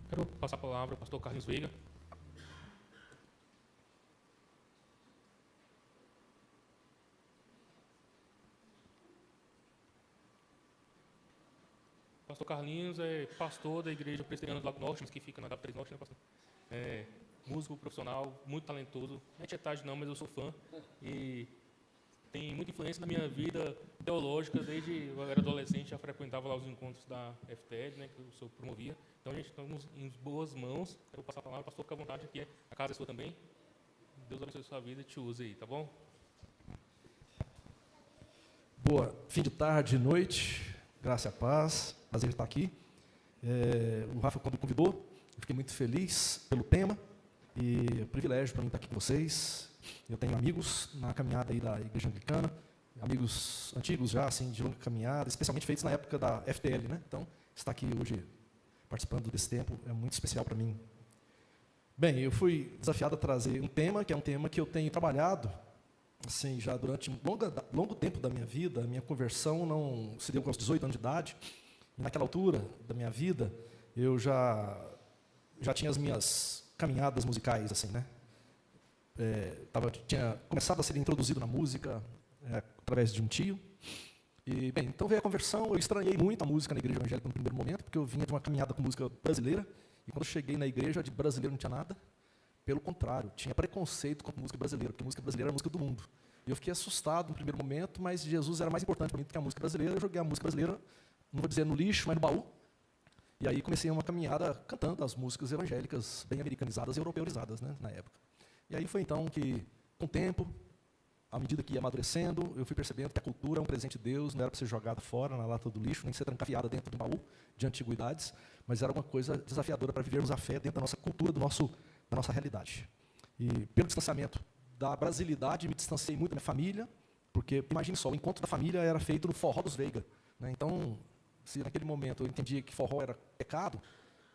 Quero passar a palavra ao pastor Carlos Veiga. Pastor Carlinhos é pastor da Igreja Presbiteriana do Lago Norte, que fica na W3 Norte, né, pastor? É músico profissional, muito talentoso. Não é tietagem não, mas eu sou fã. E tem muita influência na minha vida teológica. Desde eu era adolescente, já frequentava lá os encontros da FTL, né, que o senhor promovia. Então, a gente estamos em boas mãos. Quero passar a palavra, pastor, fica à vontade, aqui a casa é sua também. Deus abençoe a sua vida e te use aí, tá bom? Boa, fim de tarde, noite, graça e paz, prazer estar aqui. O Rafa, quando me convidou, eu fiquei muito feliz pelo tema e é um privilégio para mim estar aqui com vocês. Eu tenho amigos na caminhada aí da Igreja Anglicana, amigos antigos já, assim, de longa caminhada, especialmente feitos na época da FTL, né? Então, estar aqui hoje participando desse tempo é muito especial para mim. Bem, eu fui desafiado a trazer um tema, que é um tema que eu tenho trabalhado assim, já durante um longo tempo da minha vida. A minha conversão não se deu com os 18 anos de idade. E naquela altura da minha vida, eu já tinha as minhas caminhadas musicais, assim, né? Tinha começado a ser introduzido na música através de um tio. E, bem, então veio a conversão. Eu estranhei muito a música na igreja evangélica no primeiro momento, porque eu vinha de uma caminhada com música brasileira, e quando eu cheguei na igreja, de brasileiro não tinha nada. Pelo contrário, tinha preconceito com a música brasileira, porque a música brasileira era a música do mundo. E eu fiquei assustado no primeiro momento, mas Jesus era mais importante para mim do que a música brasileira. Eu joguei a música brasileira, não vou dizer no lixo, mas no baú. E aí comecei uma caminhada cantando as músicas evangélicas, bem americanizadas e europeizadas, né, na época. E aí foi então que, com o tempo, à medida que ia amadurecendo, eu fui percebendo que a cultura é um presente de Deus, não era para ser jogada fora na lata do lixo, nem ser trancafiada dentro do baú de antiguidades, mas era uma coisa desafiadora para vivermos a fé dentro da nossa cultura, da nossa realidade. E pelo distanciamento da brasilidade, me distanciei muito da minha família, porque, imagine só, o encontro da família era feito no Forró dos Veiga, né? Então, se naquele momento eu entendia que forró era pecado,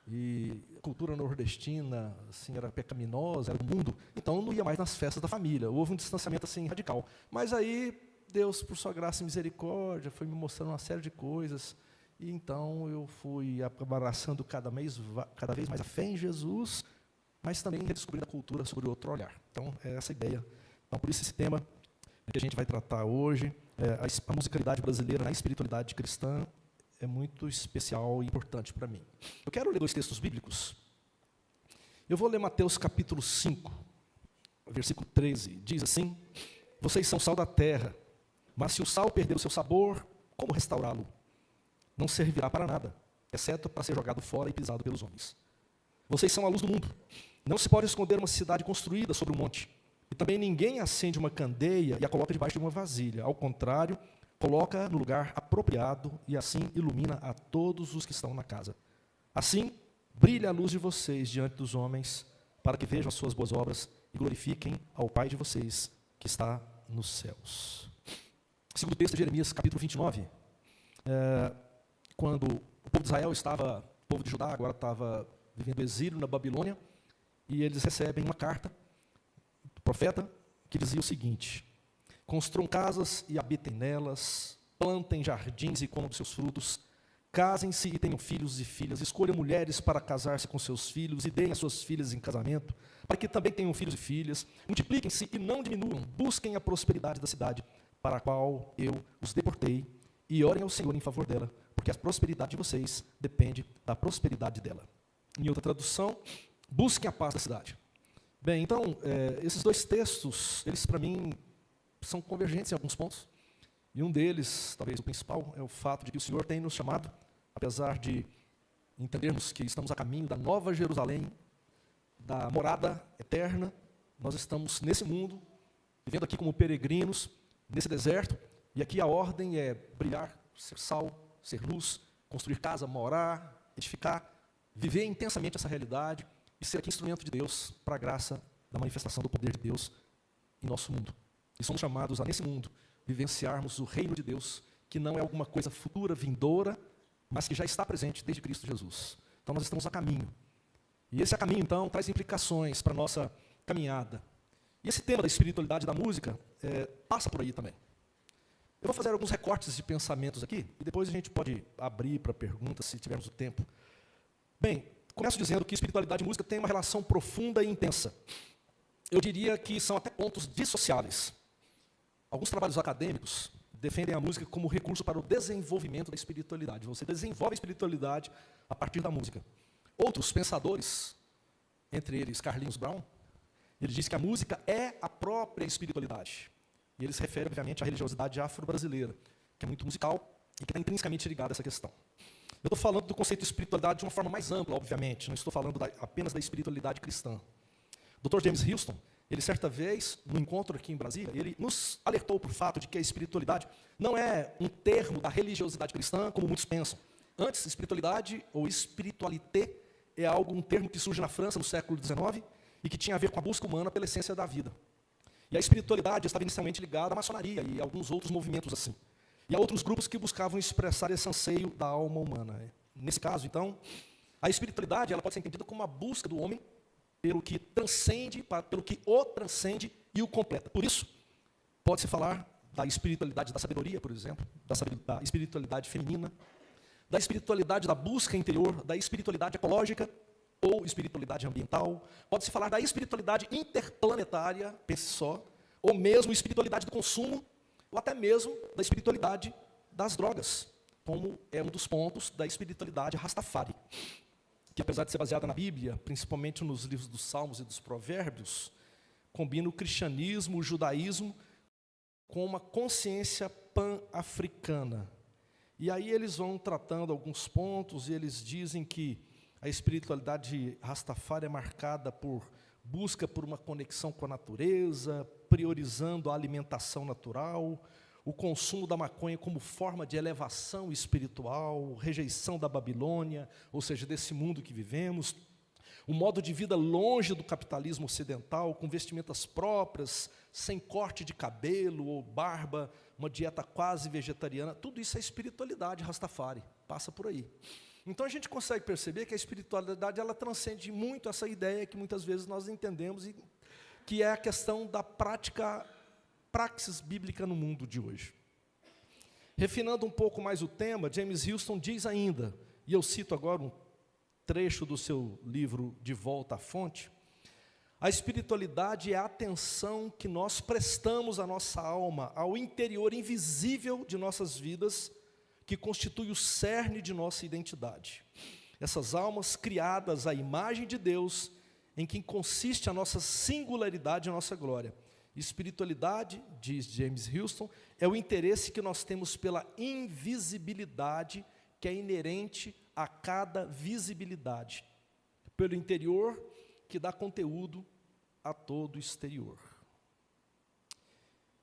e a cultura nordestina assim, era pecaminosa, era do mundo, então eu não ia mais nas festas da família. Houve um distanciamento assim, radical. Mas aí, Deus, por sua graça e misericórdia, foi me mostrando uma série de coisas, e então eu fui abraçando cada vez mais a fé em Jesus, mas também redescobrindo a cultura sobre outro olhar. Então, é essa a ideia. Então, por isso esse tema que a gente vai tratar hoje, a musicalidade brasileira na espiritualidade cristã, é muito especial e importante para mim. Eu quero ler 2 textos bíblicos. Eu vou ler Mateus capítulo 5, versículo 13. Diz assim: vocês são sal da terra, mas se o sal perder o seu sabor, como restaurá-lo? Não servirá para nada, exceto para ser jogado fora e pisado pelos homens. Vocês são a luz do mundo. Não se pode esconder uma cidade construída sobre um monte. E também ninguém acende uma candeia e a coloca debaixo de uma vasilha. Ao contrário, coloca no lugar apropriado e assim ilumina a todos os que estão na casa. Assim, brilha a luz de vocês diante dos homens, para que vejam as suas boas obras e glorifiquem ao Pai de vocês, que está nos céus. Segundo texto de Jeremias, capítulo 29, quando o povo de Israel o povo de Judá agora estava vivendo exílio na Babilônia, e eles recebem uma carta do profeta que dizia o seguinte: construam casas e habitem nelas, plantem jardins e comam dos seus frutos, casem-se e tenham filhos e filhas, escolham mulheres para casar-se com seus filhos e deem as suas filhas em casamento, para que também tenham filhos e filhas, multipliquem-se e não diminuam, busquem a prosperidade da cidade para a qual eu os deportei e orem ao Senhor em favor dela, porque a prosperidade de vocês depende da prosperidade dela. Em outra tradução, busquem a paz da cidade. Bem, então, esses 2 textos, eles para mim são convergentes em alguns pontos, e um deles, talvez o principal, é o fato de que o Senhor tem nos chamado, apesar de entendermos que estamos a caminho da Nova Jerusalém, da morada eterna, nós estamos nesse mundo, vivendo aqui como peregrinos, nesse deserto, e aqui a ordem é brilhar, ser sal, ser luz, construir casa, morar, edificar, viver intensamente essa realidade e ser aqui instrumento de Deus para a graça da manifestação do poder de Deus em nosso mundo. E somos chamados a, nesse mundo, vivenciarmos o reino de Deus, que não é alguma coisa futura, vindoura, mas que já está presente desde Cristo Jesus. Então nós estamos a caminho. E esse caminho, então, traz implicações para a nossa caminhada. E esse tema da espiritualidade da música passa por aí também. Eu vou fazer alguns recortes de pensamentos aqui, e depois a gente pode abrir para perguntas, se tivermos o tempo. Bem, Começo dizendo que espiritualidade e música têm uma relação profunda e intensa. Eu diria que são até pontos dissociáveis. Alguns trabalhos acadêmicos defendem a música como recurso para o desenvolvimento da espiritualidade. Você desenvolve a espiritualidade a partir da música. Outros pensadores, entre eles Carlinhos Brown, ele diz que a música é a própria espiritualidade. E ele se refere, obviamente, à religiosidade afro-brasileira, que é muito musical e que está intrinsecamente ligada a essa questão. Eu estou falando do conceito de espiritualidade de uma forma mais ampla, obviamente, não estou falando apenas da espiritualidade cristã. O Dr. James Houston, ele certa vez, num encontro aqui em Brasília, ele nos alertou para o fato de que a espiritualidade não é um termo da religiosidade cristã, como muitos pensam. Antes, espiritualidade ou espiritualité é um termo que surge na França no século XIX e que tinha a ver com a busca humana pela essência da vida. E a espiritualidade estava inicialmente ligada à maçonaria e a alguns outros movimentos assim. E a outros grupos que buscavam expressar esse anseio da alma humana. Nesse caso, então, a espiritualidade ela pode ser entendida como a busca do homem pelo que transcende, pelo que o transcende e o completa. Por isso, pode-se falar da espiritualidade da sabedoria, por exemplo, da espiritualidade feminina, da espiritualidade da busca interior, da espiritualidade ecológica ou espiritualidade ambiental. Pode-se falar da espiritualidade interplanetária, pense só, ou mesmo espiritualidade do consumo, ou até mesmo da espiritualidade das drogas, como é um dos pontos da espiritualidade Rastafari, que apesar de ser baseada na Bíblia, principalmente nos livros dos Salmos e dos Provérbios, combina o cristianismo, o judaísmo, com uma consciência pan-africana. E aí eles vão tratando alguns pontos, e eles dizem que a espiritualidade Rastafari é marcada por busca por uma conexão com a natureza, priorizando a alimentação natural, o consumo da maconha como forma de elevação espiritual, rejeição da Babilônia, ou seja, desse mundo que vivemos, um modo de vida longe do capitalismo ocidental, com vestimentas próprias, sem corte de cabelo ou barba, uma dieta quase vegetariana, tudo isso é espiritualidade Rastafari, passa por aí. Então a gente consegue perceber que a espiritualidade ela transcende muito essa ideia que muitas vezes nós entendemos, e que é a questão da praxis bíblica no mundo de hoje. Refinando um pouco mais o tema, James Houston diz ainda, e eu cito agora um trecho do seu livro De Volta à Fonte, a espiritualidade é a atenção que nós prestamos à nossa alma, ao interior invisível de nossas vidas, que constitui o cerne de nossa identidade. Essas almas criadas à imagem de Deus, em que consiste a nossa singularidade e a nossa glória. Espiritualidade, diz James Houston, é o interesse que nós temos pela invisibilidade que é inerente a cada visibilidade, pelo interior que dá conteúdo a todo o exterior.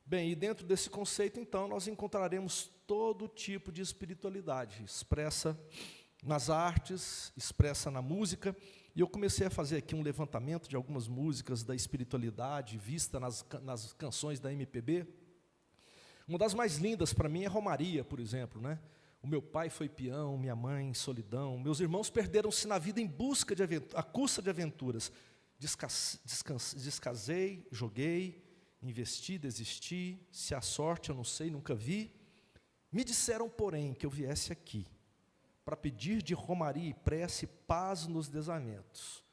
Bem, e dentro desse conceito, então, nós encontraremos todo tipo de espiritualidade, expressa nas artes, expressa na música, e eu comecei a fazer aqui um levantamento de algumas músicas da espiritualidade, vista nas canções da MPB. Uma das mais lindas para mim é Romaria, por exemplo, né? O meu pai foi peão, minha mãe solidão, meus irmãos perderam-se na vida em busca de à custa de aventuras. Descasei, joguei, investi, desisti, se a sorte eu não sei, nunca vi. Me disseram, porém, que eu viesse aqui para pedir de romaria e prece paz nos desaventos.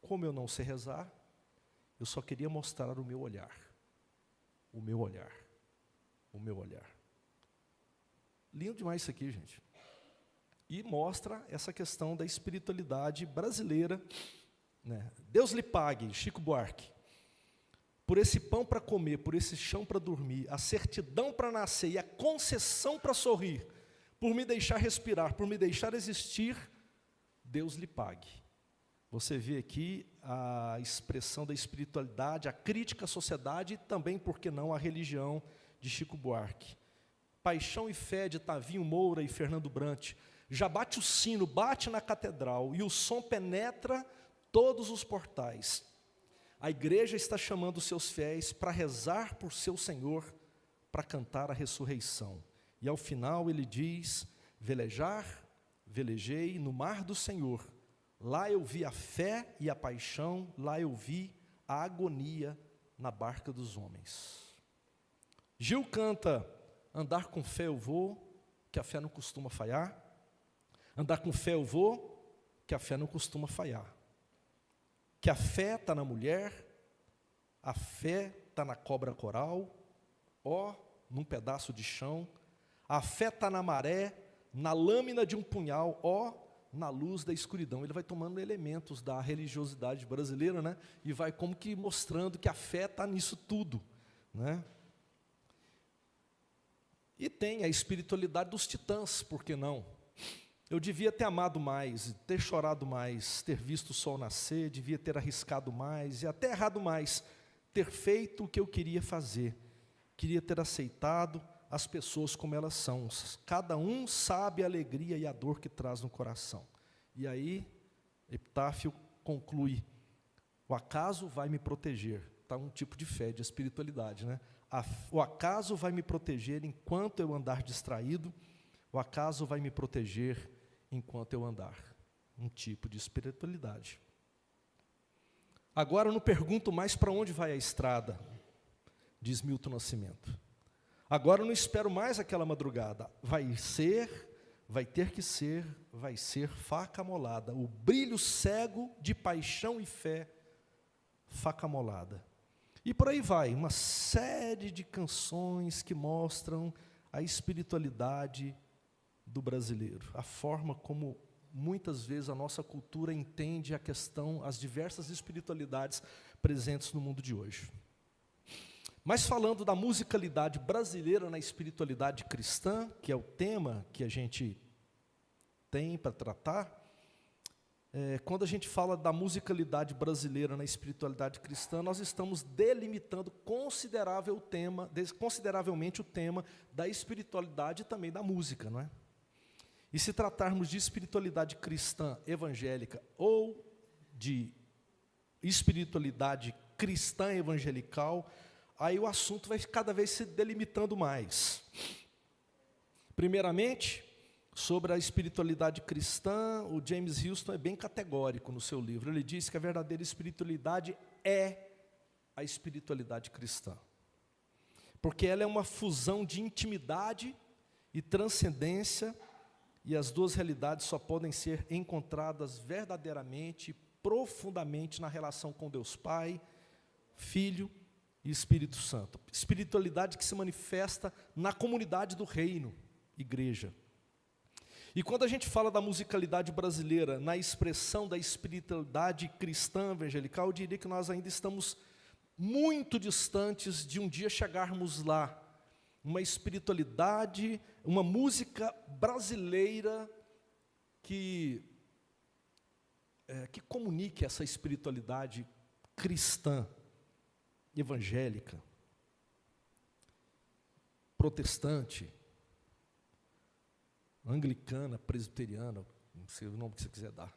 Como eu não sei rezar, eu só queria mostrar o meu olhar. O meu olhar. O meu olhar. Lindo demais isso aqui, gente. E mostra essa questão da espiritualidade brasileira, né? Deus lhe pague, Chico Buarque, por esse pão para comer, por esse chão para dormir, a certidão para nascer e a concessão para sorrir, por me deixar respirar, por me deixar existir, Deus lhe pague. Você vê aqui a expressão da espiritualidade, a crítica à sociedade e também, por que não, a religião de Chico Buarque. Paixão e fé de Tavinho Moura e Fernando Brant. Já bate o sino, bate na catedral, e o som penetra todos os portais. A igreja está chamando os seus fiéis para rezar por seu Senhor, para cantar a ressurreição. E ao final ele diz, velejei no mar do Senhor, lá eu vi a fé e a paixão, lá eu vi a agonia na barca dos homens. Gil canta, andar com fé eu vou, que a fé não costuma falhar. Andar com fé eu vou, que a fé não costuma falhar. Que a fé está na mulher, a fé está na cobra coral, num pedaço de chão, a fé está na maré, na lâmina de um punhal, na luz da escuridão. Ele vai tomando elementos da religiosidade brasileira, né? E vai como que mostrando que a fé está nisso tudo, né? E tem a espiritualidade dos titãs, por que não? Eu devia ter amado mais, ter chorado mais, ter visto o sol nascer, devia ter arriscado mais e até errado mais, ter feito o que eu queria fazer. Queria ter aceitado as pessoas como elas são. Cada um sabe a alegria e a dor que traz no coração. E aí, Epitáfio conclui: o acaso vai me proteger. Está um tipo de fé, de espiritualidade, né? O acaso vai me proteger enquanto eu andar distraído, o acaso vai me proteger enquanto eu andar. Um tipo de espiritualidade. Agora eu não pergunto mais para onde vai a estrada, diz Milton Nascimento. Agora eu não espero mais aquela madrugada. Vai ter que ser, vai ser faca amolada. O brilho cego de paixão e fé, faca amolada. E por aí vai, uma série de canções que mostram a espiritualidade do brasileiro, a forma como muitas vezes a nossa cultura entende a questão, as diversas espiritualidades presentes no mundo de hoje. Mas falando da musicalidade brasileira na espiritualidade cristã, que é o tema que a gente tem para tratar, quando a gente fala da musicalidade brasileira na espiritualidade cristã, nós estamos delimitando consideravelmente o tema da espiritualidade e também da música, não é? E se tratarmos de espiritualidade cristã evangélica ou de espiritualidade cristã evangelical, aí o assunto vai cada vez se delimitando mais. Primeiramente, sobre a espiritualidade cristã, o James Houston é bem categórico no seu livro. Ele diz que a verdadeira espiritualidade é a espiritualidade cristã. Porque ela é uma fusão de intimidade e transcendência, e as duas realidades só podem ser encontradas verdadeiramente, profundamente na relação com Deus Pai, Filho e Espírito Santo. Espiritualidade que se manifesta na comunidade do reino, igreja. E quando a gente fala da musicalidade brasileira, na expressão da espiritualidade cristã evangelical, eu diria que nós ainda estamos muito distantes de um dia chegarmos lá. Uma espiritualidade, uma música brasileira que comunique essa espiritualidade cristã, evangélica, protestante, anglicana, presbiteriana, não sei o nome que você quiser dar.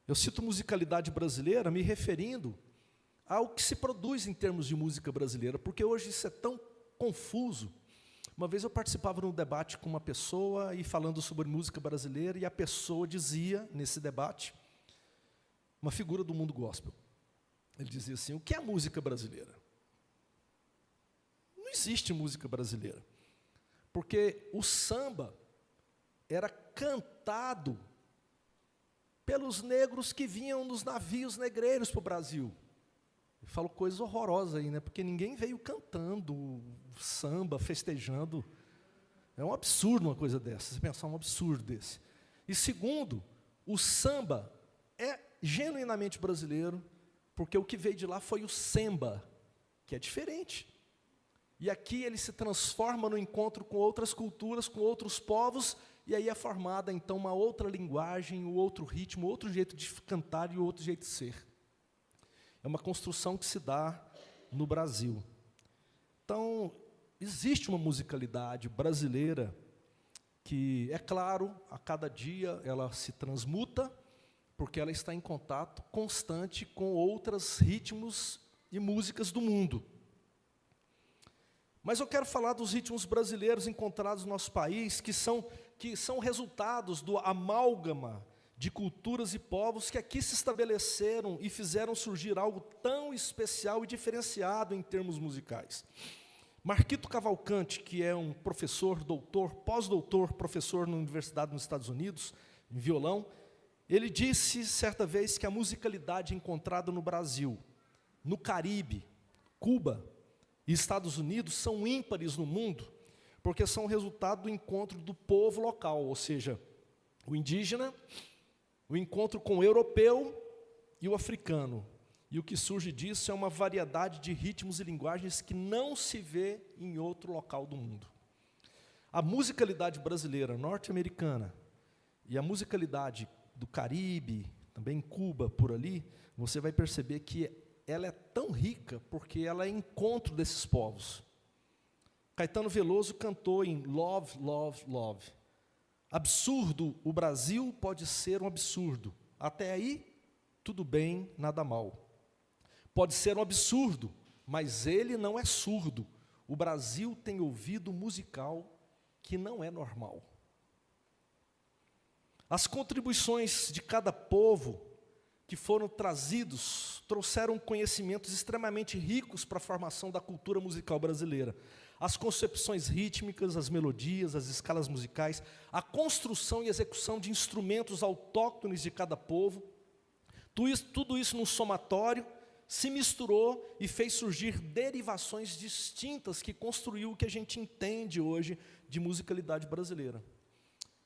Eu cito musicalidade brasileira me referindo ao que se produz em termos de música brasileira, porque hoje isso é tão confuso. Uma vez eu participava de um debate com uma pessoa e falando sobre música brasileira, e a pessoa dizia, nesse debate, uma figura do mundo gospel. Ele dizia assim: o que é música brasileira? Não existe música brasileira. Porque o samba era cantado pelos negros que vinham nos navios negreiros para o Brasil. Eu falo coisas horrorosas aí, né? Porque ninguém veio cantando samba, festejando. É um absurdo uma coisa dessa, você pensar um absurdo desse. E segundo, o samba é genuinamente brasileiro, porque o que veio de lá foi o semba, que é diferente. E aqui ele se transforma no encontro com outras culturas, com outros povos, e aí é formada então uma outra linguagem, um outro ritmo, outro jeito de cantar e outro jeito de ser. É uma construção que se dá no Brasil. Então, existe uma musicalidade brasileira que, é claro, a cada dia ela se transmuta, porque ela está em contato constante com outros ritmos e músicas do mundo. Mas eu quero falar dos ritmos brasileiros encontrados no nosso país, que são resultados do amálgama de culturas e povos que aqui se estabeleceram e fizeram surgir algo tão especial e diferenciado em termos musicais. Marquito Cavalcante, que é um professor, doutor, pós-doutor, professor na universidade nos Estados Unidos, em violão. Ele disse certa vez que a musicalidade encontrada no Brasil, no Caribe, Cuba e Estados Unidos são ímpares no mundo, porque são resultado do encontro do povo local, ou seja, o indígena, o encontro com o europeu e o africano. E o que surge disso é uma variedade de ritmos e linguagens que não se vê em outro local do mundo. A musicalidade brasileira, norte-americana, e a musicalidade do Caribe, também em Cuba, por ali, você vai perceber que ela é tão rica porque ela é encontro desses povos. Caetano Veloso cantou em Love, Love, Love. Absurdo, o Brasil pode ser um absurdo. Até aí, tudo bem, nada mal. Pode ser um absurdo, mas ele não é surdo. O Brasil tem ouvido musical que não é normal. As contribuições de cada povo que foram trazidos trouxeram conhecimentos extremamente ricos para a formação da cultura musical brasileira. As concepções rítmicas, as melodias, as escalas musicais, a construção e execução de instrumentos autóctones de cada povo, tudo isso num somatório, se misturou e fez surgir derivações distintas que construiu o que a gente entende hoje de musicalidade brasileira.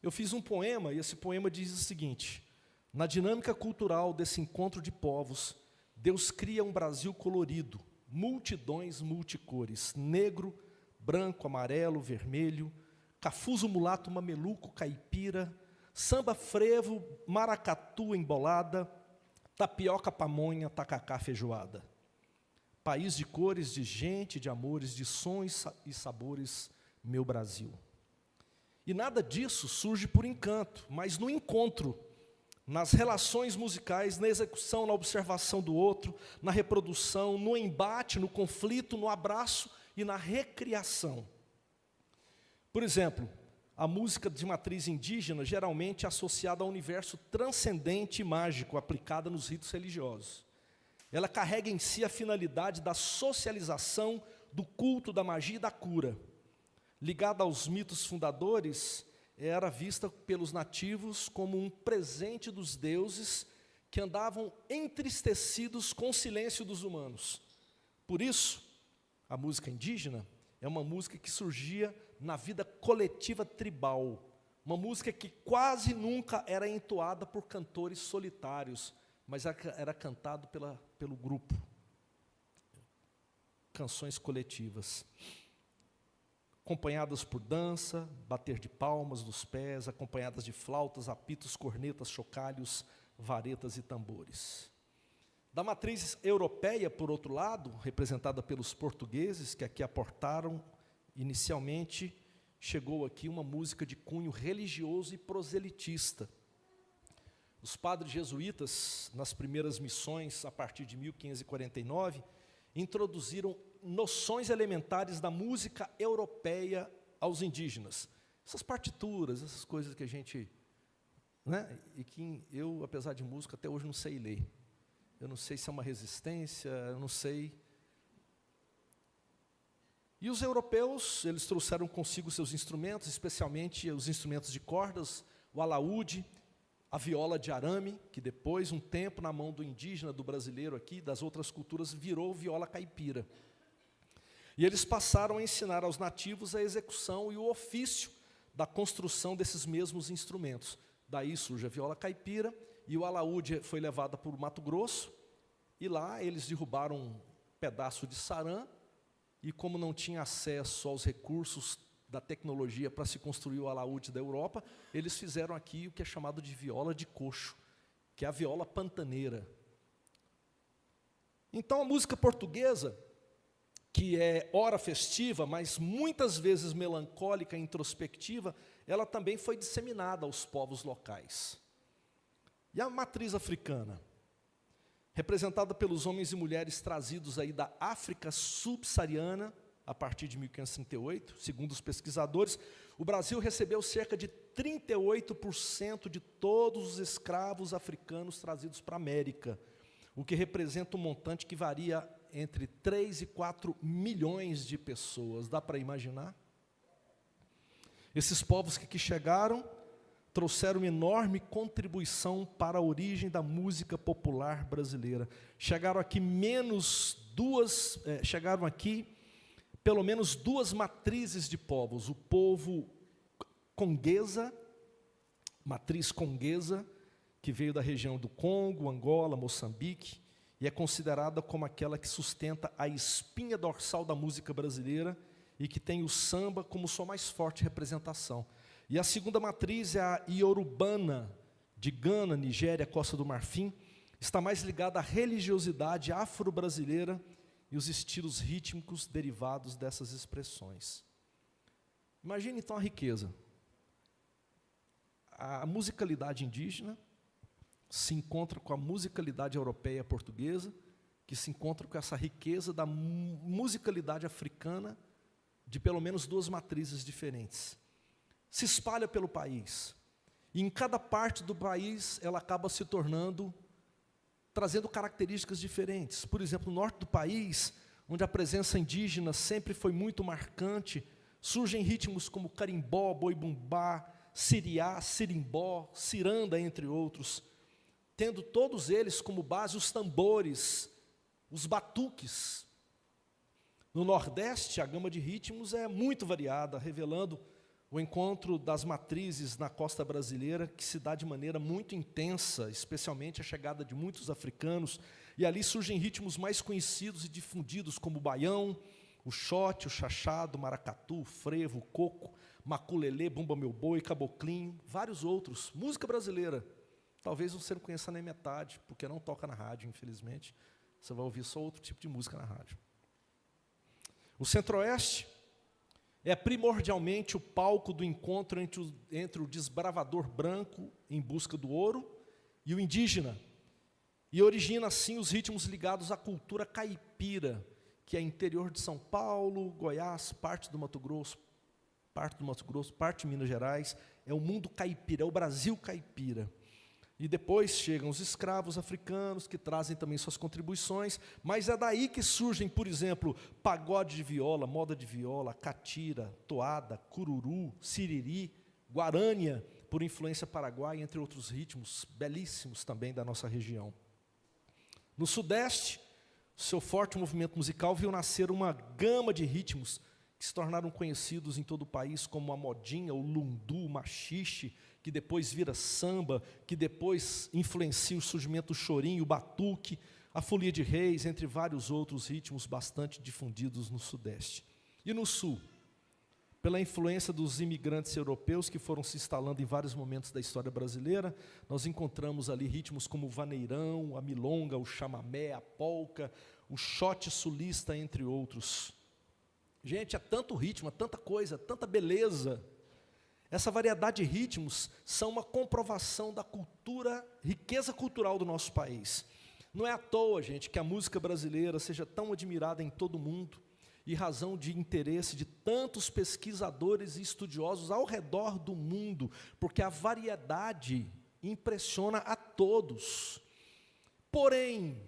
Eu fiz um poema, e esse poema diz o seguinte: na dinâmica cultural desse encontro de povos, Deus cria um Brasil colorido, multidões multicores, negro, branco, amarelo, vermelho, cafuso, mulato, mameluco, caipira, samba, frevo, maracatu, embolada, tapioca, pamonha, tacacá, feijoada. País de cores, de gente, de amores, de sons e sabores, meu Brasil. E nada disso surge por encanto, mas no encontro, nas relações musicais, na execução, na observação do outro, na reprodução, no embate, no conflito, no abraço e na recriação. Por exemplo, a música de matriz indígena geralmente é associada ao universo transcendente e mágico aplicada nos ritos religiosos. Ela carrega em si a finalidade da socialização, do culto, da magia e da cura. Ligada aos mitos fundadores, era vista pelos nativos como um presente dos deuses que andavam entristecidos com o silêncio dos humanos. Por isso, a música indígena é uma música que surgia na vida coletiva tribal, uma música que quase nunca era entoada por cantores solitários, mas era cantado pelo grupo. Canções coletivas, acompanhadas por dança, bater de palmas dos pés, acompanhadas de flautas, apitos, cornetas, chocalhos, varetas e tambores. Da matriz europeia, por outro lado, representada pelos portugueses, que aqui aportaram, inicialmente chegou aqui uma música de cunho religioso e proselitista. Os padres jesuítas, nas primeiras missões, a partir de 1549, introduziram noções elementares da música europeia aos indígenas. Essas partituras, essas coisas que a gente... né? E que eu, apesar de música, até hoje não sei ler. Eu não sei se é uma resistência, eu não sei. E os europeus, eles trouxeram consigo seus instrumentos, especialmente os instrumentos de cordas, o alaúde, a viola de arame, que depois, um tempo, na mão do indígena, do brasileiro aqui, das outras culturas, virou viola caipira. E eles passaram a ensinar aos nativos a execução e o ofício da construção desses mesmos instrumentos. Daí surge a viola caipira, e o alaúde foi levado para o Mato Grosso, e lá eles derrubaram um pedaço de sarã, e como não tinha acesso aos recursos da tecnologia para se construir o alaúde da Europa, eles fizeram aqui o que é chamado de viola de coxo, que é a viola pantaneira. Então a música portuguesa, que é ora festiva, mas muitas vezes melancólica e introspectiva, ela também foi disseminada aos povos locais. E a matriz africana, representada pelos homens e mulheres trazidos aí da África subsaariana, a partir de 1538, segundo os pesquisadores, o Brasil recebeu cerca de 38% de todos os escravos africanos trazidos para a América, o que representa um montante que varia entre 3 e 4 milhões de pessoas. Dá para imaginar? Esses povos que aqui chegaram trouxeram uma enorme contribuição para a origem da música popular brasileira. Chegaram aqui pelo menos duas matrizes de povos. O povo conguesa, matriz conguesa, que veio da região do Congo, Angola, Moçambique, e é considerada como aquela que sustenta a espinha dorsal da música brasileira e que tem o samba como sua mais forte representação. E a segunda matriz é a iorubana, de Gana, Nigéria, Costa do Marfim, está mais ligada à religiosidade afro-brasileira e os estilos rítmicos derivados dessas expressões. Imagine então a riqueza. A musicalidade indígena se encontra com a musicalidade europeia portuguesa, que se encontra com essa riqueza da musicalidade africana, de pelo menos duas matrizes diferentes. Se espalha pelo país. E em cada parte do país, ela acaba se trazendo características diferentes. Por exemplo, no norte do país, onde a presença indígena sempre foi muito marcante, surgem ritmos como carimbó, boi-bumbá, siriá, sirimbó, ciranda, entre outros, tendo todos eles como base os tambores, os batuques. No Nordeste, a gama de ritmos é muito variada, revelando o encontro das matrizes na costa brasileira, que se dá de maneira muito intensa, especialmente a chegada de muitos africanos, e ali surgem ritmos mais conhecidos e difundidos, como o baião, o xote, o chachado, o maracatu, o frevo, o coco, maculelê, bumba meu boi, caboclinho, vários outros. Música brasileira, talvez você não conheça nem metade, porque não toca na rádio, infelizmente. Você vai ouvir só outro tipo de música na rádio. O Centro-Oeste é primordialmente o palco do encontro entre o desbravador branco em busca do ouro e o indígena, e origina assim os ritmos ligados à cultura caipira, que é interior de São Paulo, Goiás, parte do Mato Grosso, parte de Minas Gerais. É o mundo caipira, é o Brasil caipira. E depois chegam os escravos africanos, que trazem também suas contribuições, mas é daí que surgem, por exemplo, pagode de viola, moda de viola, catira, toada, cururu, siriri, guarânia, por influência paraguaia, entre outros ritmos belíssimos também da nossa região. No Sudeste, seu forte movimento musical viu nascer uma gama de ritmos que se tornaram conhecidos em todo o país, como a modinha, o lundu, o machixe, que depois vira samba, que depois influencia o surgimento do chorinho, o batuque, a folia de reis, entre vários outros ritmos bastante difundidos no Sudeste. E no Sul, pela influência dos imigrantes europeus que foram se instalando em vários momentos da história brasileira, nós encontramos ali ritmos como o vaneirão, a milonga, o chamamé, a polca, o xote sulista, entre outros. Gente, é tanto ritmo, é tanta coisa, tanta beleza. Essa variedade de ritmos são uma comprovação da riqueza cultural do nosso país. Não é à toa, gente, que a música brasileira seja tão admirada em todo o mundo e razão de interesse de tantos pesquisadores e estudiosos ao redor do mundo, porque a variedade impressiona a todos. Porém,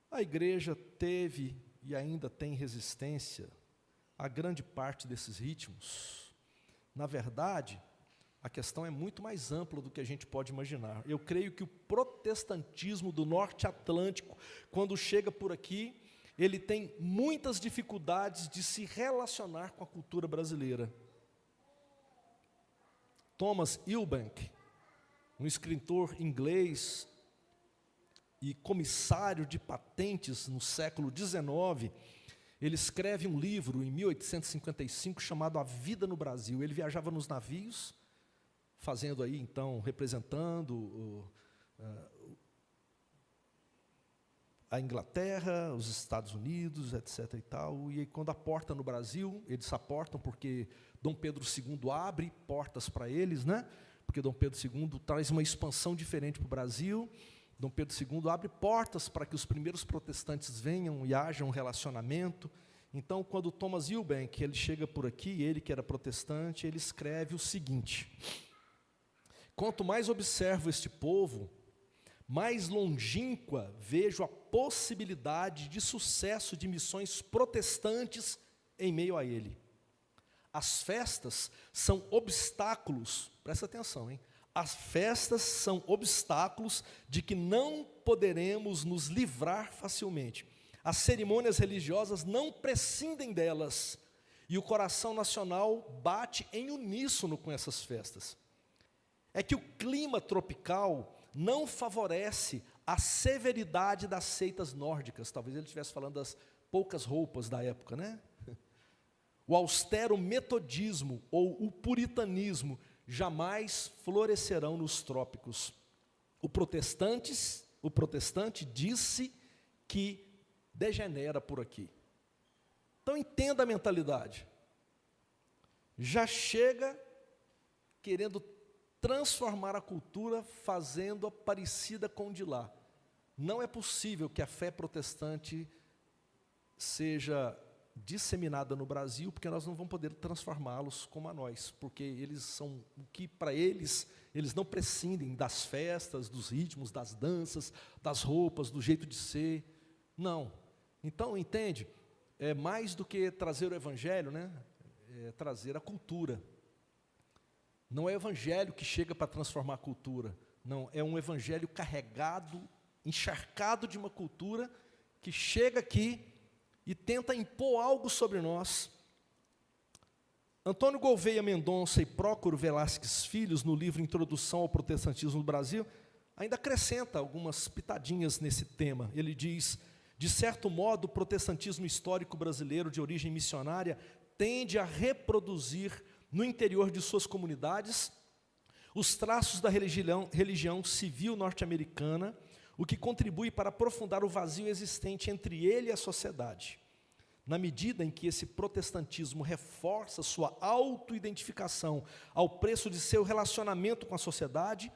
a igreja teve e ainda tem resistência a grande parte desses ritmos. Na verdade, a questão é muito mais ampla do que a gente pode imaginar. Eu creio que o protestantismo do Norte Atlântico, quando chega por aqui, ele tem muitas dificuldades de se relacionar com a cultura brasileira. Thomas Eubank, um escritor inglês e comissário de patentes no século XIX, ele escreve um livro em 1855 chamado A Vida no Brasil. Ele viajava nos navios, fazendo aí, então, representando a Inglaterra, os Estados Unidos, etc. e tal. E aí, quando aporta no Brasil, eles aportam porque Dom Pedro II abre portas para eles, né? Porque Dom Pedro II traz uma expansão diferente para o Brasil. Dom Pedro II abre portas para que os primeiros protestantes venham e haja um relacionamento. Então, quando Thomas Eubank ele chega por aqui, ele que era protestante, ele escreve o seguinte: quanto mais observo este povo, mais longínqua vejo a possibilidade de sucesso de missões protestantes em meio a ele. As festas são obstáculos, presta atenção, hein? As festas são obstáculos de que não poderemos nos livrar facilmente. As cerimônias religiosas não prescindem delas, e o coração nacional bate em uníssono com essas festas. É que o clima tropical não favorece a severidade das seitas nórdicas. Talvez ele estivesse falando das poucas roupas da época, né? O austero metodismo ou o puritanismo jamais florescerão nos trópicos. O protestante disse que degenera por aqui. Então entenda a mentalidade. Já chega querendo transformar a cultura, fazendo-a parecida com de lá. Não é possível que a fé protestante seja disseminada no Brasil, porque nós não vamos poder transformá-los como a nós, porque eles são o que para eles não prescindem das festas, dos ritmos, das danças, das roupas, do jeito de ser. Não. Então, entende? É mais do que trazer o evangelho, né? É trazer a cultura. Não é o evangelho que chega para transformar a cultura. Não, é um evangelho carregado, encharcado de uma cultura que chega aqui e tenta impor algo sobre nós. Antônio Gouveia Mendonça e Prócoro Velasquez Filhos, no livro Introdução ao Protestantismo no Brasil, ainda acrescenta algumas pitadinhas nesse tema. Ele diz: de certo modo, o protestantismo histórico brasileiro de origem missionária tende a reproduzir no interior de suas comunidades os traços da religião civil norte-americana, o que contribui para aprofundar o vazio existente entre ele e a sociedade. Na medida em que esse protestantismo reforça sua auto-identificação ao preço de seu relacionamento com a sociedade,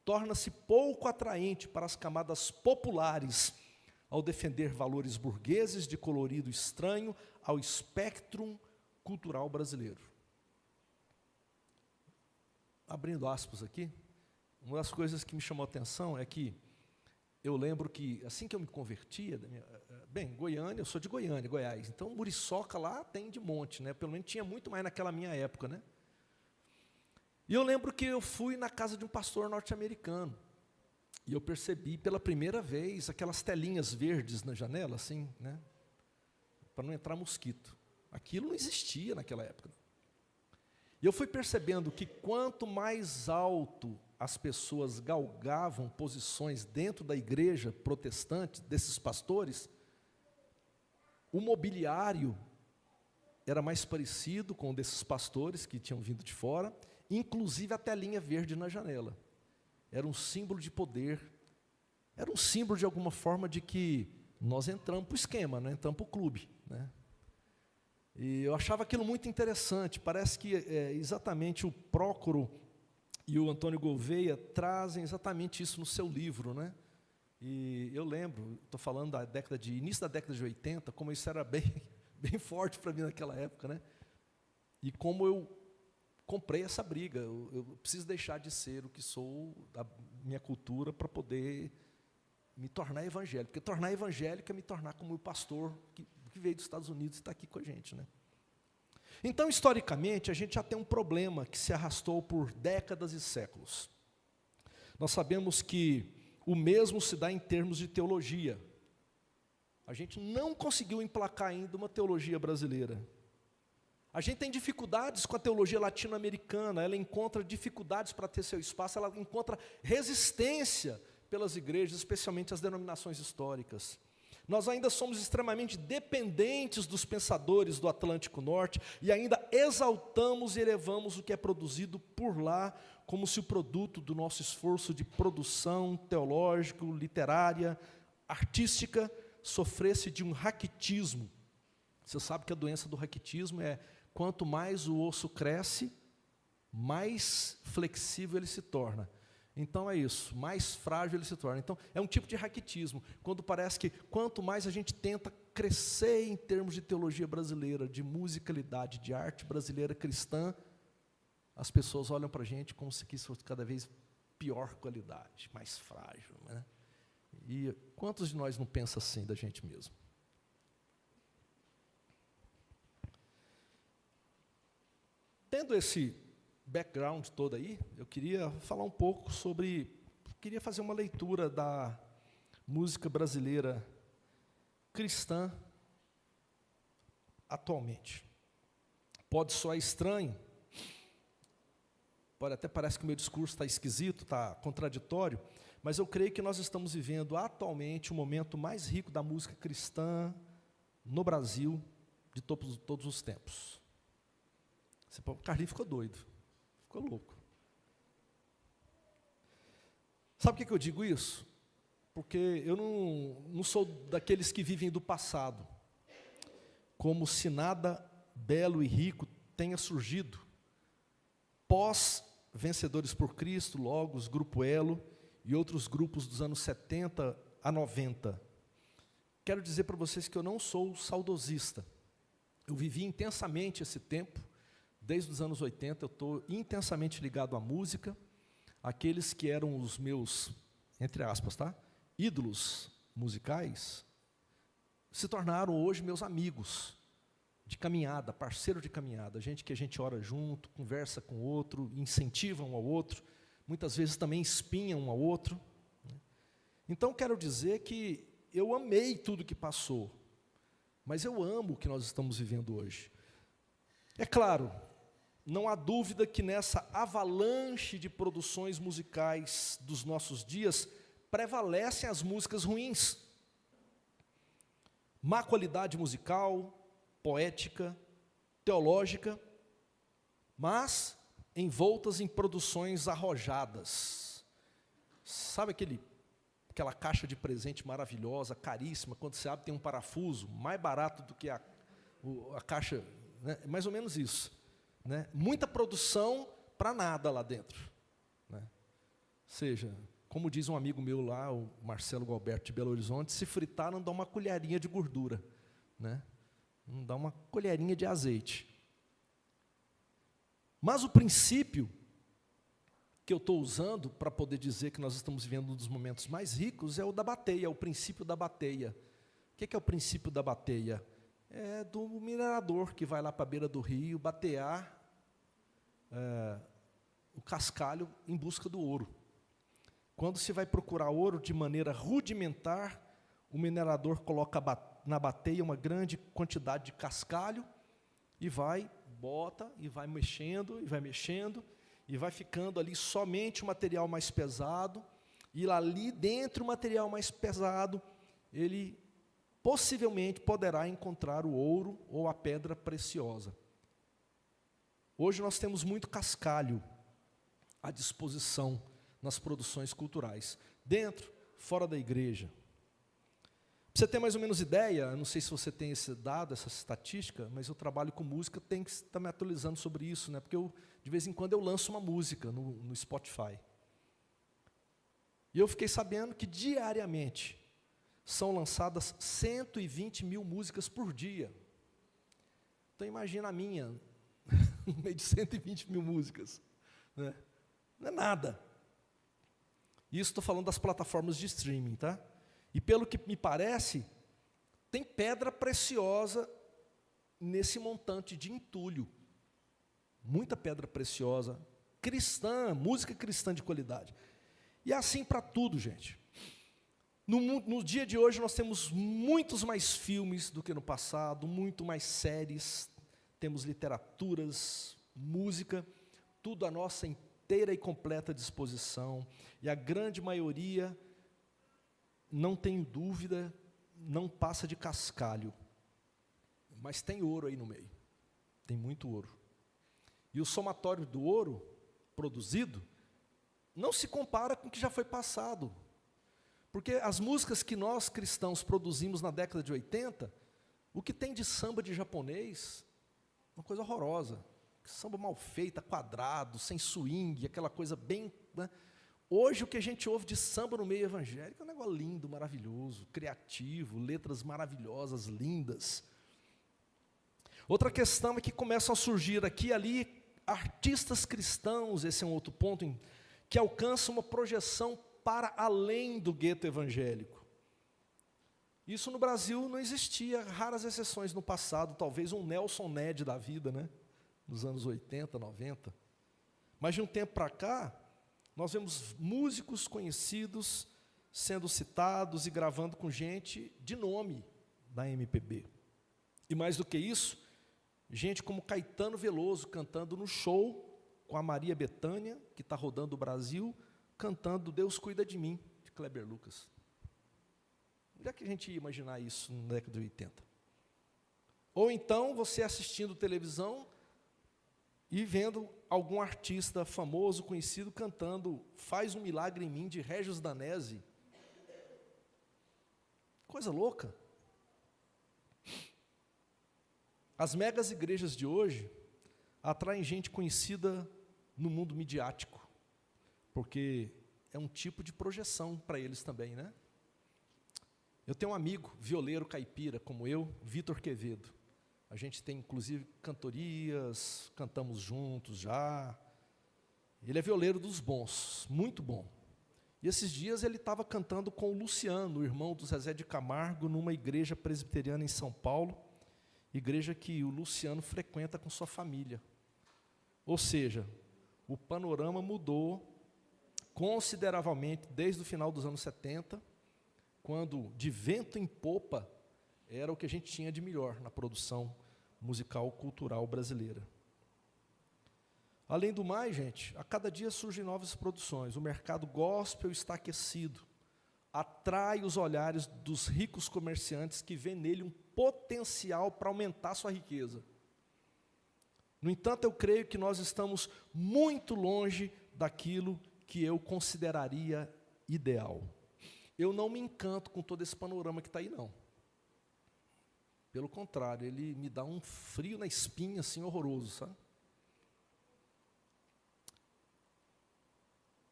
torna-se pouco atraente para as camadas populares, ao defender valores burgueses de colorido estranho ao espectro cultural brasileiro. Abrindo aspas aqui, uma das coisas que me chamou a atenção é que eu lembro que, assim que eu me convertia, Goiânia, eu sou de Goiânia, Goiás, então muriçoca lá tem de monte, né? Pelo menos tinha muito mais naquela minha época, né? E eu lembro que eu fui na casa de um pastor norte-americano, e eu percebi pela primeira vez aquelas telinhas verdes na janela, assim, né? Para não entrar mosquito. Aquilo não existia naquela época. E eu fui percebendo que quanto mais alto as pessoas galgavam posições dentro da igreja protestante, desses pastores, o mobiliário era mais parecido com o desses pastores que tinham vindo de fora, inclusive a telinha verde na janela. Era um símbolo de poder, era um símbolo de alguma forma de que nós entramos para o esquema, né? Entramos para o clube, né? E eu achava aquilo muito interessante. Parece que exatamente o Prócoro e o Antônio Gouveia trazem exatamente isso no seu livro, né? E eu lembro, estou falando da início da década de 80, como isso era bem forte para mim naquela época, né? E como eu comprei essa briga, eu preciso deixar de ser o que sou da minha cultura para poder me tornar evangélico, porque tornar evangélico é me tornar como o pastor que veio dos Estados Unidos e está aqui com a gente, né? Então, historicamente, a gente já tem um problema que se arrastou por décadas e séculos. Nós sabemos que o mesmo se dá em termos de teologia. A gente não conseguiu emplacar ainda uma teologia brasileira. A gente tem dificuldades com a teologia latino-americana, ela encontra dificuldades para ter seu espaço, ela encontra resistência pelas igrejas, especialmente as denominações históricas. Nós ainda somos extremamente dependentes dos pensadores do Atlântico Norte e ainda exaltamos e elevamos o que é produzido por lá, como se o produto do nosso esforço de produção teológico, literária, artística, sofresse de um raquitismo. Você sabe que a doença do raquitismo é quanto mais o osso cresce, mais flexível ele se torna. Então é isso, mais frágil ele se torna. Então é um tipo de raquitismo, quando parece que quanto mais a gente tenta crescer em termos de teologia brasileira, de musicalidade, de arte brasileira cristã, as pessoas olham para a gente como se isso fosse cada vez pior qualidade, mais frágil, né? E quantos de nós não pensam assim da gente mesmo? tendo esse background todo aí, eu queria falar um pouco queria fazer uma leitura da música brasileira cristã atualmente. Pode soar estranho, pode até parecer que o meu discurso está esquisito, está contraditório, mas eu creio que nós estamos vivendo atualmente o momento mais rico da música cristã no Brasil de todos os tempos. O Carlinhos ficou doido, ficou louco. Sabe por que eu digo isso? Porque eu não sou daqueles que vivem do passado, como se nada belo e rico tenha surgido pós Vencedores por Cristo, Logos, Grupo Elo e outros grupos dos anos 70 a 90. Quero dizer para vocês que eu não sou saudosista. Eu vivi intensamente esse tempo, desde os anos 80, eu estou intensamente ligado à música. Aqueles que eram os meus, entre aspas, tá? ídolos musicais, se tornaram hoje meus amigos de caminhada, parceiro de caminhada, gente que a gente ora junto, conversa com o outro, incentiva um ao outro, muitas vezes também espinha um ao outro. Então, quero dizer que eu amei tudo que passou, mas eu amo o que nós estamos vivendo hoje. É claro, não há dúvida que nessa avalanche de produções musicais dos nossos dias, prevalecem as músicas ruins. Má qualidade musical, poética, teológica, mas envoltas em produções arrojadas. Sabe aquela caixa de presente maravilhosa, caríssima, quando você abre tem um parafuso, mais barato do que a caixa, né? É mais ou menos isso. Né? Muita produção para nada lá dentro. Né? Ou seja, como diz um amigo meu lá, o Marcelo Galberto de Belo Horizonte, se fritar não dá uma colherinha de gordura, né? Não dá uma colherinha de azeite. Mas o princípio que eu estou usando para poder dizer que nós estamos vivendo um dos momentos mais ricos é o da bateia, o princípio da bateia. O que é o princípio da bateia? É do minerador que vai lá para a beira do rio batear o cascalho em busca do ouro. Quando se vai procurar ouro de maneira rudimentar, o minerador coloca na bateia uma grande quantidade de cascalho e bota e vai mexendo, e vai ficando ali somente o material mais pesado, e ali dentro o material mais pesado, ele possivelmente poderá encontrar o ouro ou a pedra preciosa. Hoje nós temos muito cascalho à disposição nas produções culturais, dentro, fora da igreja. Para você ter mais ou menos ideia, não sei se você tem esse dado, essa estatística, mas eu trabalho com música, tenho que estar me atualizando sobre isso, né? Porque de vez em quando eu lanço uma música no Spotify. E eu fiquei sabendo que diariamente são lançadas 120 mil músicas por dia. Então imagina a minha, no meio de 120 mil músicas. Né? Não é nada. Isso estou falando das plataformas de streaming, tá? E pelo que me parece, tem pedra preciosa nesse montante de entulho. Muita pedra preciosa, cristã, música cristã de qualidade. E é assim para tudo, gente. No dia de hoje nós temos muitos mais filmes do que no passado, muito mais séries, temos literaturas, música, tudo à nossa inteira e completa disposição. E a grande maioria, não tenho dúvida, não passa de cascalho. Mas tem ouro aí no meio, tem muito ouro. E o somatório do ouro produzido não se compara com o que já foi passado. Porque as músicas que nós cristãos produzimos na década de 80, o que tem de samba de japonês, uma coisa horrorosa. Samba mal feita, quadrado, sem swing, aquela coisa bem... Né? Hoje o que a gente ouve de samba no meio evangélico é um negócio lindo, maravilhoso, criativo, letras maravilhosas, lindas. Outra questão é que começam a surgir aqui e ali artistas cristãos, esse é um outro ponto, que alcançam uma projeção para além do gueto evangélico. Isso no Brasil não existia, raras exceções no passado, talvez um Nelson Ned da vida, né? nos anos 80, 90. Mas de um tempo para cá, nós vemos músicos conhecidos sendo citados e gravando com gente de nome da MPB. E mais do que isso, gente como Caetano Veloso cantando no show com a Maria Bethânia, que está rodando o Brasil, cantando Deus Cuida de Mim, de Kleber Lucas. Onde é que a gente ia imaginar isso na década de 80? Ou então você assistindo televisão e vendo algum artista famoso, conhecido, cantando Faz um Milagre em Mim, de Régis Danese. Coisa louca. As megas igrejas de hoje atraem gente conhecida no mundo midiático, porque é um tipo de projeção para eles também, né? Eu tenho um amigo, violeiro caipira, como eu, Vitor Quevedo. A gente tem, inclusive, cantorias, cantamos juntos já. Ele é violeiro dos bons, muito bom. E esses dias ele estava cantando com o Luciano, o irmão do Zezé de Camargo, numa igreja presbiteriana em São Paulo, igreja que o Luciano frequenta com sua família. Ou seja, o panorama mudou consideravelmente desde o final dos anos 70, quando de vento em popa era o que a gente tinha de melhor na produção musical cultural brasileira. Além do mais, gente, a cada dia surgem novas produções. O mercado gospel está aquecido, atrai os olhares dos ricos comerciantes que veem nele um potencial para aumentar sua riqueza. No entanto, eu creio que nós estamos muito longe daquilo que eu consideraria ideal. Eu não me encanto com todo esse panorama que está aí, não. Pelo contrário, ele me dá um frio na espinha, assim, horroroso, sabe?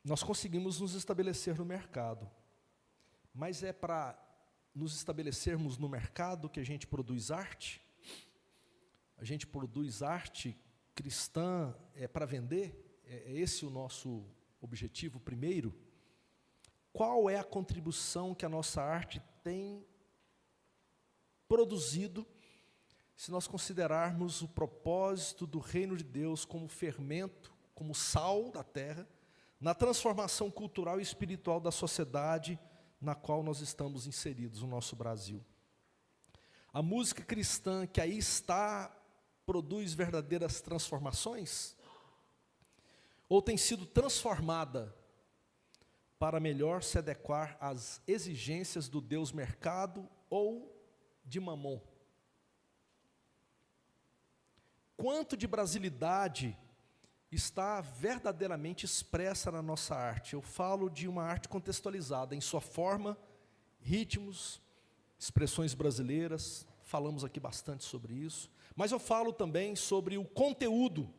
Nós conseguimos nos estabelecer no mercado, mas é para nos estabelecermos no mercado que a gente produz arte? A gente produz arte cristã para vender? É esse o nosso objetivo primeiro? Qual é a contribuição que a nossa arte tem produzido, se nós considerarmos o propósito do reino de Deus como fermento, como sal da terra, na transformação cultural e espiritual da sociedade na qual nós estamos inseridos, no nosso Brasil? A música cristã que aí está produz verdadeiras transformações? Ou tem sido transformada para melhor se adequar às exigências do Deus mercado ou de Mamon? Quanto de brasilidade está verdadeiramente expressa na nossa arte? Eu falo de uma arte contextualizada em sua forma, ritmos, expressões brasileiras, falamos aqui bastante sobre isso, mas eu falo também sobre o conteúdo,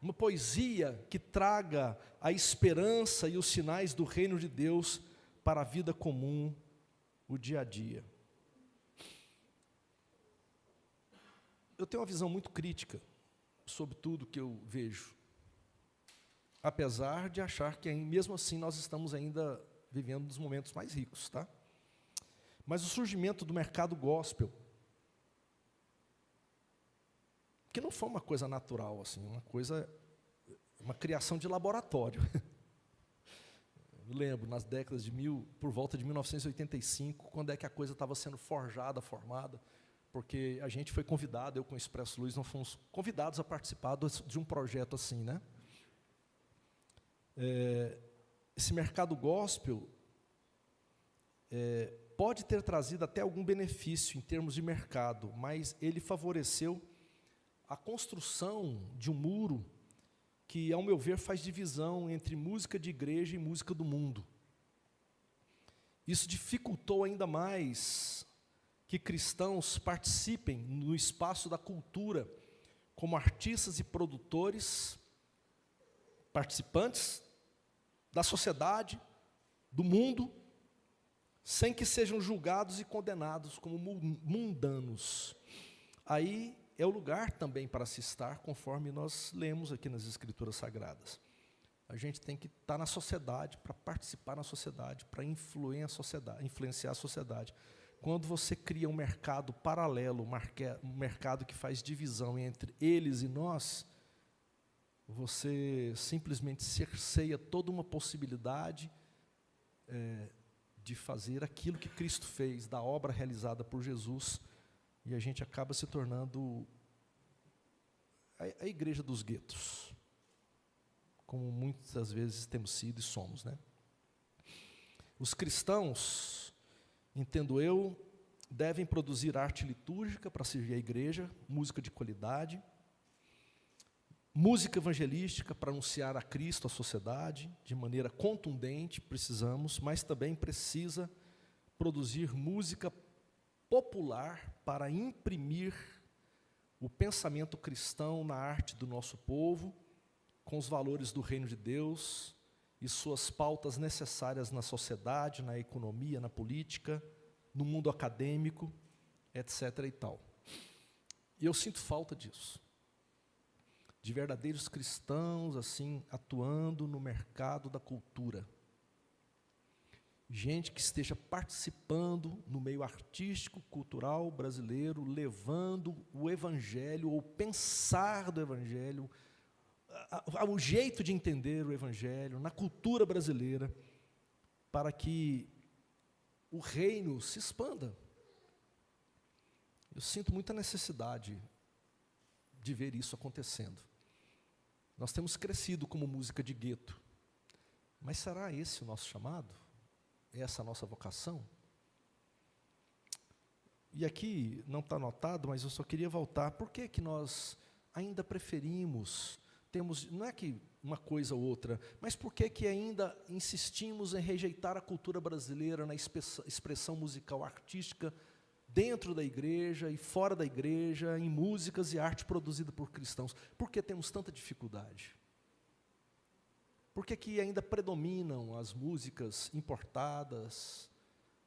uma poesia que traga a esperança e os sinais do reino de Deus para a vida comum, o dia a dia. Eu tenho uma visão muito crítica sobre tudo que eu vejo, apesar de achar que mesmo assim nós estamos ainda vivendo um dos momentos mais ricos, tá? Mas o surgimento do mercado gospel, que não foi uma coisa natural, assim, uma criação de laboratório. Eu lembro, nas décadas por volta de 1985, quando é que a coisa estava sendo forjada, formada, porque a gente foi convidado, eu com o Expresso Luz, nós fomos convidados a participar de um projeto assim, né? Esse mercado gospel pode ter trazido até algum benefício em termos de mercado, mas ele favoreceu a construção de um muro que, ao meu ver, faz divisão entre música de igreja e música do mundo. Isso dificultou ainda mais que cristãos participem no espaço da cultura, como artistas e produtores, participantes da sociedade, do mundo, sem que sejam julgados e condenados como mundanos. Aí é o lugar também para se estar, conforme nós lemos aqui nas Escrituras Sagradas. A gente tem que estar na sociedade, para participar na sociedade, para influenciar a sociedade. Quando você cria um mercado paralelo, um mercado que faz divisão entre eles e nós, você simplesmente cerceia toda uma possibilidade de fazer aquilo que Cristo fez, da obra realizada por Jesus, e a gente acaba se tornando a igreja dos guetos, como muitas vezes temos sido e somos, né? Os cristãos, entendo eu, devem produzir arte litúrgica para servir a igreja, música de qualidade, música evangelística para anunciar a Cristo à sociedade, de maneira contundente, precisamos, mas também precisa produzir música popular para imprimir o pensamento cristão na arte do nosso povo, com os valores do reino de Deus e suas pautas necessárias na sociedade, na economia, na política, no mundo acadêmico, etc. e tal. E eu sinto falta disso, de verdadeiros cristãos assim atuando no mercado da cultura. Gente que esteja participando no meio artístico, cultural brasileiro, levando o evangelho, ou pensar do evangelho, o jeito de entender o evangelho na cultura brasileira, para que o reino se expanda. Eu sinto muita necessidade de ver isso acontecendo. Nós temos crescido como música de gueto, mas será esse o nosso chamado? Essa a nossa vocação? E aqui não está anotado, mas eu só queria voltar. Por que que nós ainda preferimos, não é que uma coisa ou outra, mas por que que ainda insistimos em rejeitar a cultura brasileira na expressão musical artística dentro da igreja e fora da igreja, em músicas e arte produzida por cristãos? Por que temos tanta dificuldade? Por que que ainda predominam as músicas importadas,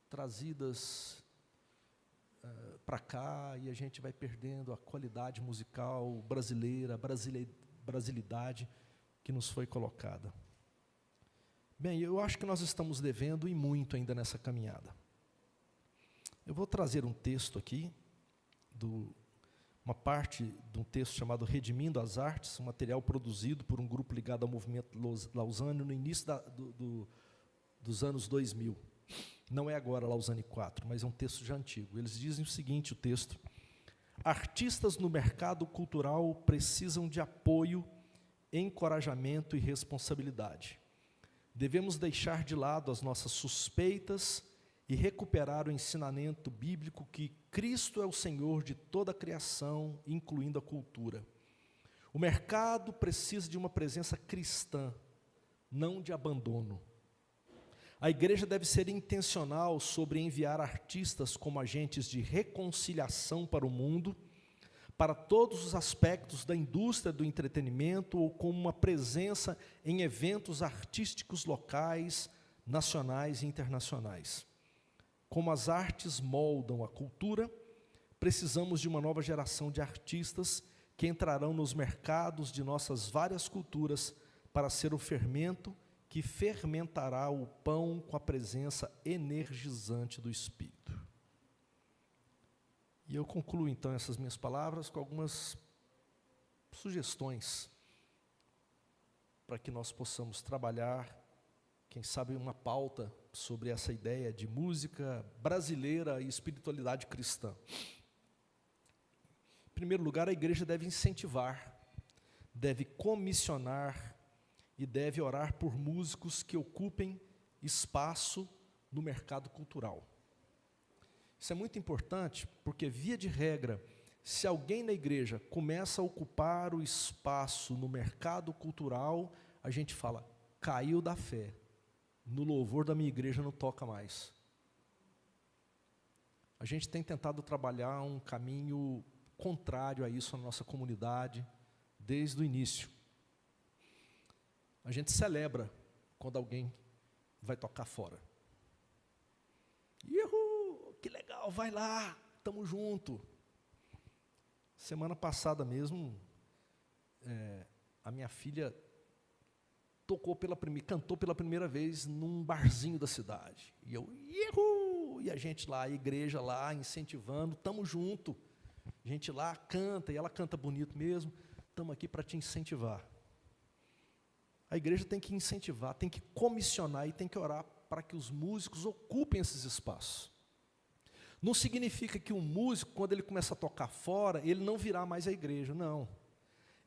trazidas para cá, e a gente vai perdendo a qualidade musical brasileira, a brasilidade que nos foi colocada? Bem, eu acho que nós estamos devendo e muito ainda nessa caminhada. Eu vou trazer um texto aqui, uma parte de um texto chamado Redimindo as Artes, um material produzido por um grupo ligado ao movimento Lausanne no início dos anos 2000. Não é agora Lausanne 4, mas é um texto já antigo. Eles dizem o seguinte, o texto: artistas no mercado cultural precisam de apoio, encorajamento e responsabilidade. Devemos deixar de lado as nossas suspeitas e recuperar o ensinamento bíblico que Cristo é o Senhor de toda a criação, incluindo a cultura. O mercado precisa de uma presença cristã, não de abandono. A igreja deve ser intencional sobre enviar artistas como agentes de reconciliação para o mundo, para todos os aspectos da indústria do entretenimento, ou como uma presença em eventos artísticos locais, nacionais e internacionais. Como as artes moldam a cultura, precisamos de uma nova geração de artistas que entrarão nos mercados de nossas várias culturas para ser o fermento que fermentará o pão com a presença energizante do Espírito. E eu concluo então essas minhas palavras com algumas sugestões para que nós possamos trabalhar, quem sabe, uma pauta sobre essa ideia de música brasileira e espiritualidade cristã. Em primeiro lugar, a igreja deve incentivar, deve comissionar e deve orar por músicos que ocupem espaço no mercado cultural. Isso é muito importante, porque, via de regra, se alguém na igreja começa a ocupar o espaço no mercado cultural, a gente fala, caiu da fé. No louvor da minha igreja não toca mais. A gente tem tentado trabalhar um caminho contrário a isso na nossa comunidade, desde o início. A gente celebra quando alguém vai tocar fora. Ihu, que legal, vai lá, estamos junto. Semana passada mesmo, a minha filha cantou pela primeira vez num barzinho da cidade. E eu, ihu! E a gente lá, a igreja lá, incentivando, estamos juntos. A gente lá canta, e ela canta bonito mesmo, estamos aqui para te incentivar. A igreja tem que incentivar, tem que comissionar e tem que orar para que os músicos ocupem esses espaços. Não significa que um músico, quando ele começa a tocar fora, ele não virá mais à igreja, não.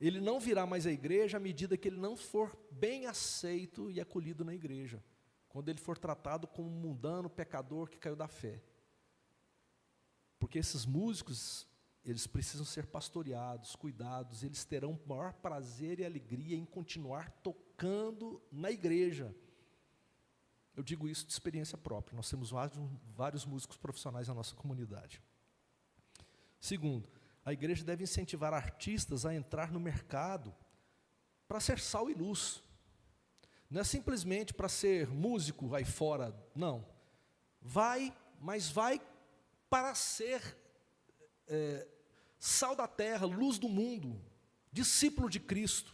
Ele não virá mais à igreja à medida que ele não for bem aceito e acolhido na igreja. Quando ele for tratado como um mundano, pecador que caiu da fé. Porque esses músicos, eles precisam ser pastoreados, cuidados, eles terão o maior prazer e alegria em continuar tocando na igreja. Eu digo isso de experiência própria, nós temos vários músicos profissionais na nossa comunidade. Segundo, a igreja deve incentivar artistas a entrar no mercado para ser sal e luz. Não é simplesmente para ser músico aí fora, não. Mas vai para ser sal da terra, luz do mundo, discípulo de Cristo,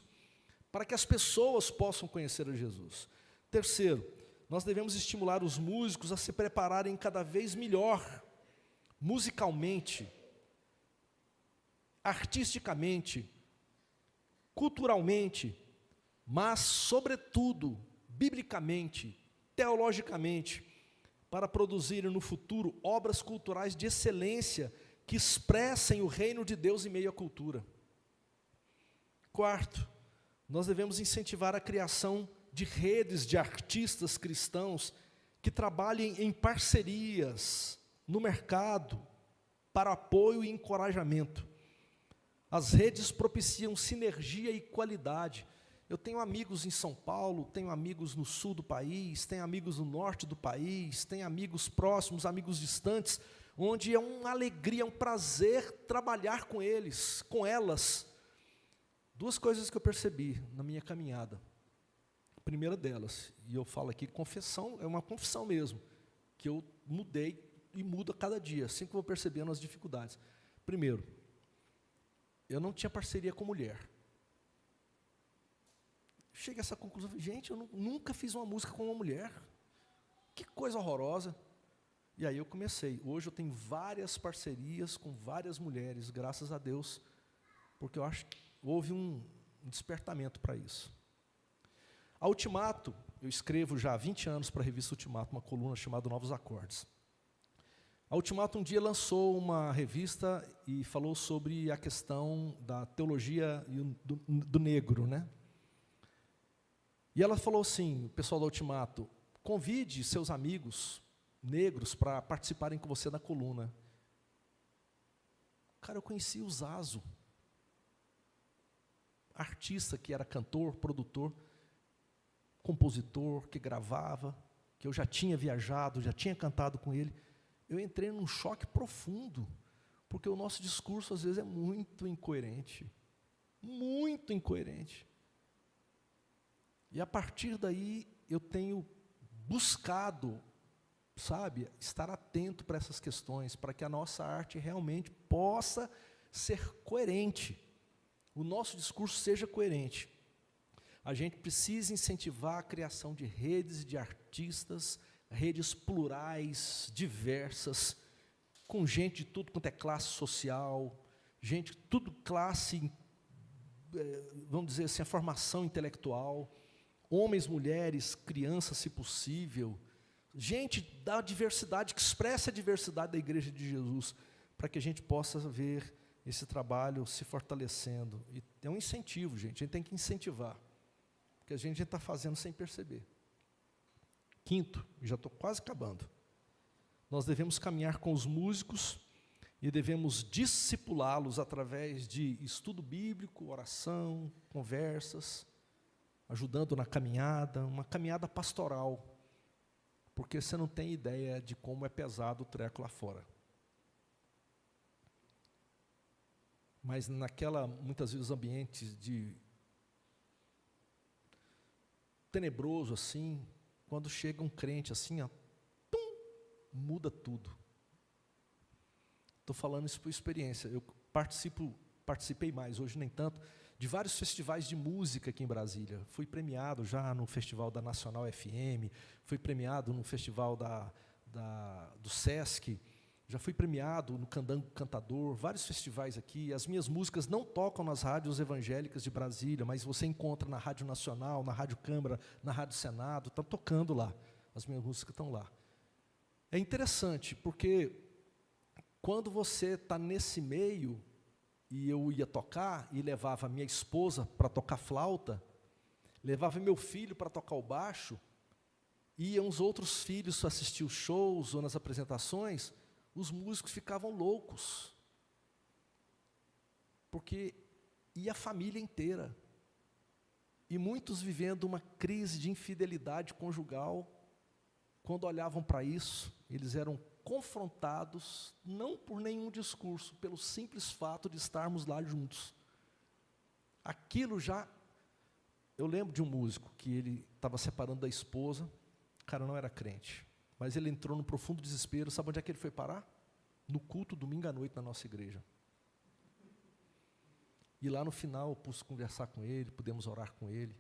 para que as pessoas possam conhecer a Jesus. Terceiro, nós devemos estimular os músicos a se prepararem cada vez melhor, musicalmente, artisticamente, culturalmente, mas, sobretudo, biblicamente, teologicamente, para produzirem no futuro obras culturais de excelência que expressem o reino de Deus em meio à cultura. Quarto, nós devemos incentivar a criação de redes de artistas cristãos que trabalhem em parcerias no mercado para apoio e encorajamento. As redes propiciam sinergia e qualidade. Eu tenho amigos em São Paulo, tenho amigos no sul do país, tenho amigos no norte do país, tenho amigos próximos, amigos distantes, onde é uma alegria, um prazer trabalhar com eles, com elas. Duas coisas que eu percebi na minha caminhada. A primeira delas, e eu falo aqui, confissão, é uma confissão mesmo, que eu mudei e mudo a cada dia, assim que eu vou percebendo as dificuldades. Primeiro, eu não tinha parceria com mulher. Cheguei a essa conclusão, gente, eu nunca fiz uma música com uma mulher. Que coisa horrorosa. E aí eu comecei. Hoje eu tenho várias parcerias com várias mulheres, graças a Deus, porque eu acho que houve um despertamento para isso. A Ultimato, eu escrevo já há 20 anos para a revista Ultimato, uma coluna chamada Novos Acordes. A Ultimato um dia lançou uma revista e falou sobre a questão da teologia do negro, né? E ela falou assim, o pessoal da Ultimato, convide seus amigos negros para participarem com você da coluna. Cara, eu conheci o Zazo, artista que era cantor, produtor, compositor, que gravava, que eu já tinha viajado, já tinha cantado com ele. Eu entrei num choque profundo, porque o nosso discurso às vezes é muito incoerente. Muito incoerente. E a partir daí eu tenho buscado, sabe, estar atento para essas questões, para que a nossa arte realmente possa ser coerente. O nosso discurso seja coerente. A gente precisa incentivar a criação de redes de artistas, redes plurais, diversas, com gente de tudo quanto é classe social, gente de tudo classe, vamos dizer assim, a formação intelectual, homens, mulheres, crianças, se possível, gente da diversidade, que expressa a diversidade da Igreja de Jesus, para que a gente possa ver esse trabalho se fortalecendo. E é um incentivo, gente, a gente tem que incentivar, porque a gente está fazendo sem perceber. Quinto, já estou quase acabando, nós devemos caminhar com os músicos e devemos discipulá-los através de estudo bíblico, oração, conversas, ajudando na caminhada, uma caminhada pastoral, porque você não tem ideia de como é pesado o treco lá fora. Mas muitas vezes, ambientes de tenebroso assim, quando chega um crente assim, ó, muda tudo. Estou falando isso por experiência. Eu participei mais, hoje nem tanto, de vários festivais de música aqui em Brasília. Fui premiado já no festival da Nacional FM, fui premiado no festival do Sesc, Já fui premiado no Candango Cantador, vários festivais aqui. As minhas músicas não tocam nas rádios evangélicas de Brasília, mas você encontra na Rádio Nacional, na Rádio Câmara, na Rádio Senado, está tocando lá. As minhas músicas estão lá. É interessante, porque quando você está nesse meio, e eu ia tocar, e levava minha esposa para tocar flauta, levava meu filho para tocar o baixo, iam os outros filhos assistir os shows ou nas apresentações, os músicos ficavam loucos, porque ia a família inteira, e muitos vivendo uma crise de infidelidade conjugal. Quando olhavam para isso, eles eram confrontados, não por nenhum discurso, pelo simples fato de estarmos lá juntos. Aquilo já... Eu lembro de um músico que ele estava separando da esposa, o cara não era crente, mas ele entrou num profundo desespero. Sabe onde é que ele foi parar? No culto, domingo à noite, na nossa igreja. E lá no final, eu pude conversar com ele, pudemos orar com ele.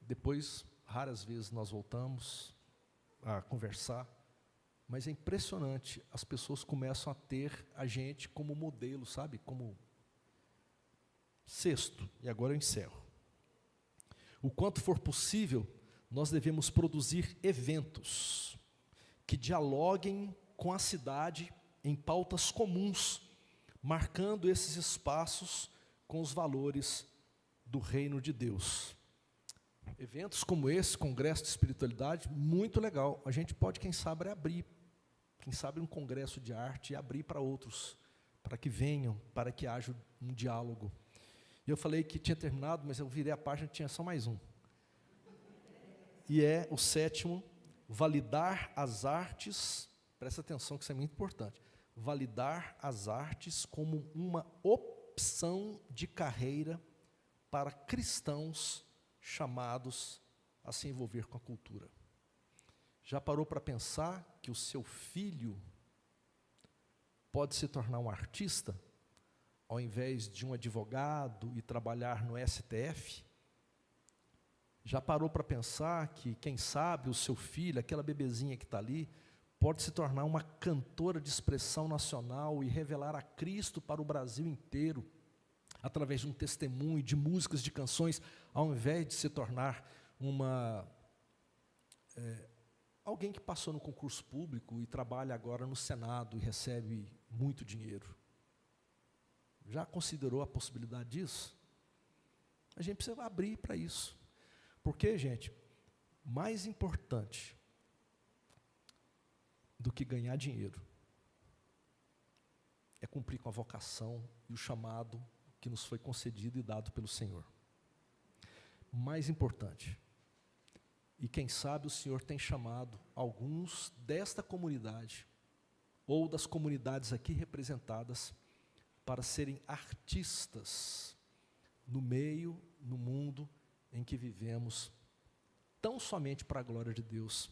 Depois, raras vezes nós voltamos a conversar, mas é impressionante, as pessoas começam a ter a gente como modelo, sabe? Como sexto, e agora eu encerro. O quanto for possível, nós devemos produzir eventos que dialoguem com a cidade em pautas comuns, marcando esses espaços com os valores do reino de Deus. Eventos como esse, Congresso de Espiritualidade, muito legal. A gente pode, quem sabe, abrir, quem sabe um congresso de arte e abrir para outros, para que venham, para que haja um diálogo. E eu falei que tinha terminado, mas eu virei a página, tinha só mais um. E é o sétimo, validar as artes, presta atenção que isso é muito importante, validar as artes como uma opção de carreira para cristãos chamados a se envolver com a cultura. Já parou para pensar que o seu filho pode se tornar um artista, ao invés de um advogado e trabalhar no STF? Já parou para pensar que, quem sabe, o seu filho, aquela bebezinha que está ali, pode se tornar uma cantora de expressão nacional e revelar a Cristo para o Brasil inteiro, através de um testemunho, de músicas, de canções, ao invés de se tornar alguém que passou no concurso público e trabalha agora no Senado e recebe muito dinheiro? Já considerou a possibilidade disso? A gente precisa abrir para isso. Porque, gente, mais importante do que ganhar dinheiro é cumprir com a vocação e o chamado que nos foi concedido e dado pelo Senhor. Mais importante. E quem sabe o Senhor tem chamado alguns desta comunidade, ou das comunidades aqui representadas, para serem artistas no meio, no mundo em que vivemos, tão somente para a glória de Deus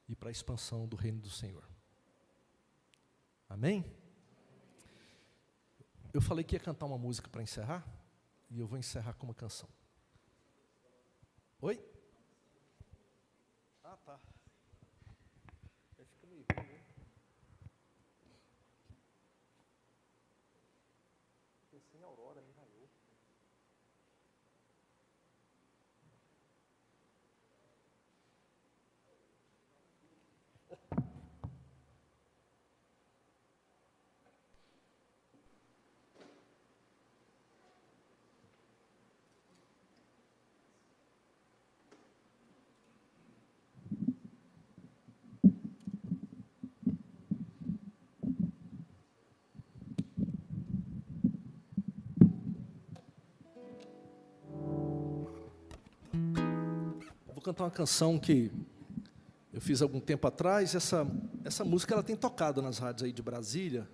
e para a expansão do reino do Senhor. Amém? Eu falei que ia cantar uma música para encerrar, e eu vou encerrar com uma canção. Oi? Ah, tá. Aí fica meio ruim, né? Pensei em Aurora, me raiou. Vou cantar uma canção que eu fiz algum tempo atrás. Essa música ela tem tocado nas rádios aí de Brasília,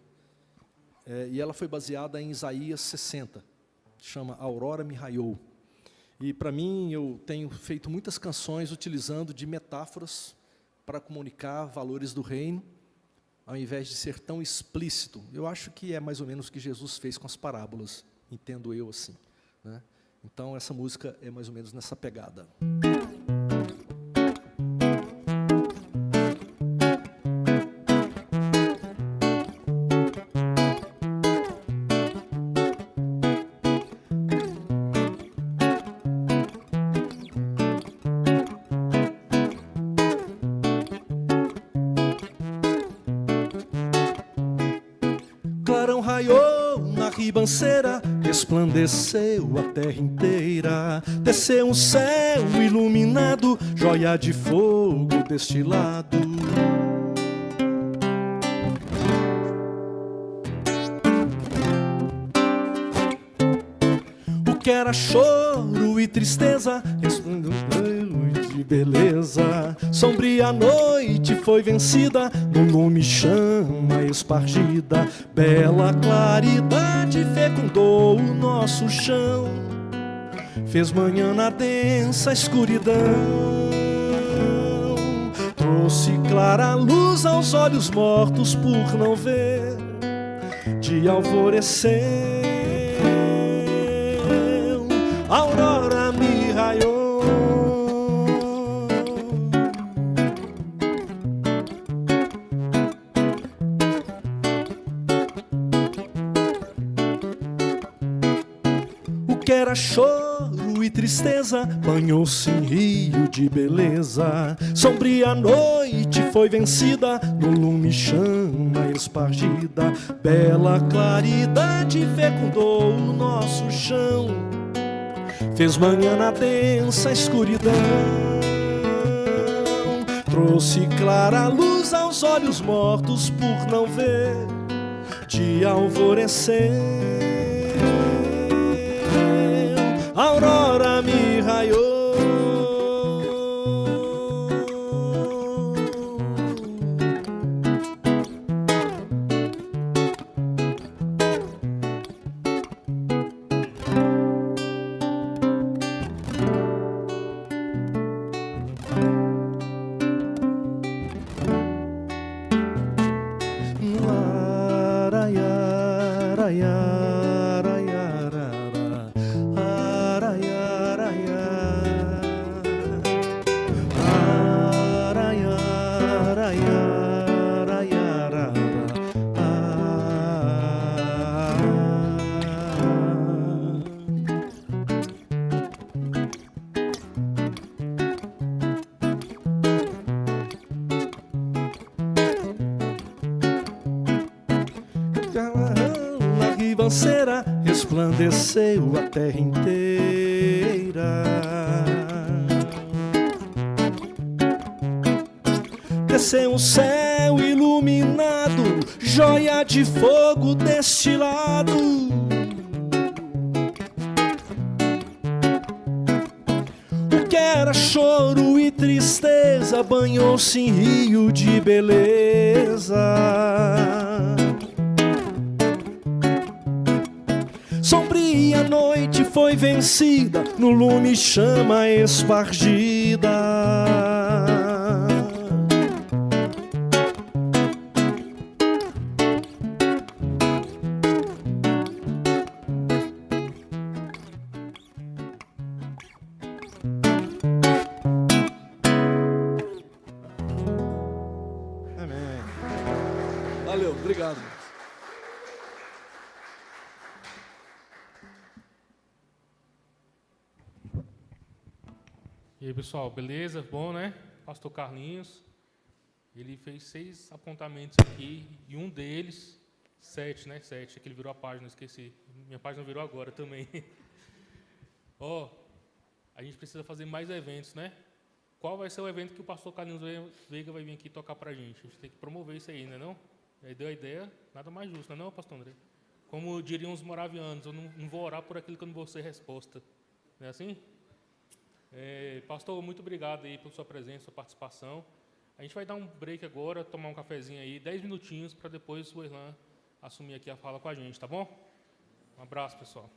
e ela foi baseada em Isaías 60, chama Aurora me raiou. E para mim, eu tenho feito muitas canções utilizando de metáforas para comunicar valores do reino, ao invés de ser tão explícito. Eu acho que é mais ou menos o que Jesus fez com as parábolas, entendo eu assim, né? Então, essa música é mais ou menos nessa pegada. clarão raiou na ribanceira, resplandeceu a terra inteira. Desceu um céu iluminado, joia de fogo destilado. O que era choro e tristeza, de beleza. Sombria noite foi vencida, no lume chama espargida. Bela claridade fecundou o nosso chão, fez manhã na densa escuridão. Trouxe clara luz aos olhos mortos por não ver. De alvorecer a aurora me raiou. O que era choro e tristeza banhou-se em rio de beleza. Sombria noite foi vencida, no lume chama espargida. Bela claridade fecundou o nosso chão, fez manhã na densa escuridão. Trouxe clara luz aos olhos mortos por não ver. De alvorecer a aurora me raiou. Na ribanceira resplandeceu a terra inteira. Desceu um céu iluminado, joia de fogo destilado. O que era choro e tristeza banhou-se em rio de beleza. Sombria noite foi vencida, no lume chama espargida. Amém. Valeu, obrigado. E aí, pessoal, beleza? Bom, né? Pastor Carlinhos, ele fez 6 apontamentos aqui, e um deles, 7, né? 7, é que ele virou a página, esqueci. Minha página virou agora também. Ó, a gente precisa fazer mais eventos, né? Qual vai ser o evento que o pastor Carlinhos Veiga vai vir aqui tocar pra gente? A gente tem que promover isso aí, né não? Aí deu a ideia, nada mais justo, não é não, pastor André? Como diriam os moravianos, eu não vou orar por aquilo que eu não vou ser resposta. Não é assim? Pastor, muito obrigado aí pela sua presença, sua participação. A gente vai dar um break agora, tomar um cafezinho aí, 10 minutinhos, para depois o Erlan assumir aqui a fala com a gente, tá bom? Um abraço, pessoal.